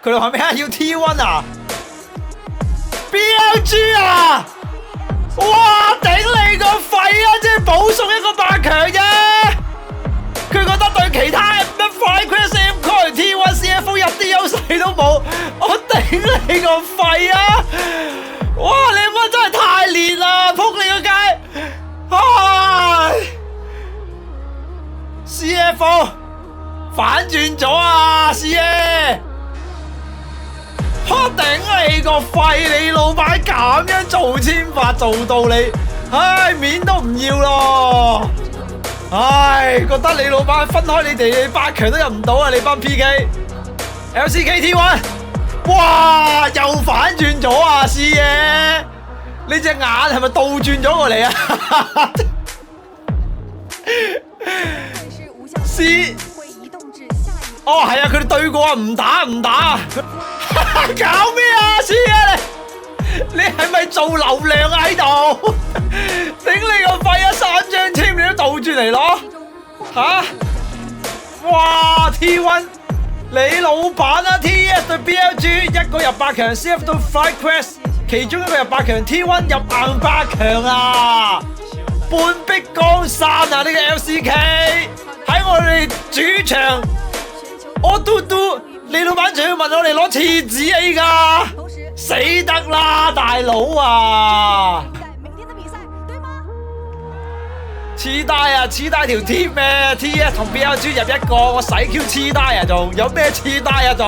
佢話咩啊？要 T1 啊 ？BLG 啊！哇！頂你個肺啊！即係補送一個8強啫。佢覺得對其他乜 FlyQuest M-Core T1 CFO 一啲優勢都冇，我頂你個肺啊！哇！你乜真係太烈啦！仆你個街！唉 ！CFO 反轉咗啊 ！CA！ 我頂你個肺！你老闆咁樣做簽法做到你，唉面都唔要咯！唉，覺得你老闆分開你哋，你8強都入唔到啊！你班 PK、LCK T1， 哇！又反轉咗啊！師爺，你隻眼係咪倒轉咗過嚟啊？師，哦係啊，佢哋對過啊，唔打。搞咩啊，師爺你係咪做流量啊喺度？頂你個肺啊！3張簽你都倒轉嚟攞吓？哇 ！T1 你老闆啊 ！TS 對 BLG 一個入8強 ，CF 到 FlyQuest 其中一個入8強 ，T1 入硬8強啊！半壁江山啊！呢個 LCK 喺我哋主場，我嘟，你老闆仲要問我哋攞廁紙啊！依家死得啦，大佬啊！黐帶啊，黐帶條 team 咩 ？TS 同 BLG 入一個，我使 Q 黐帶啊，仲有咩黐帶啊仲？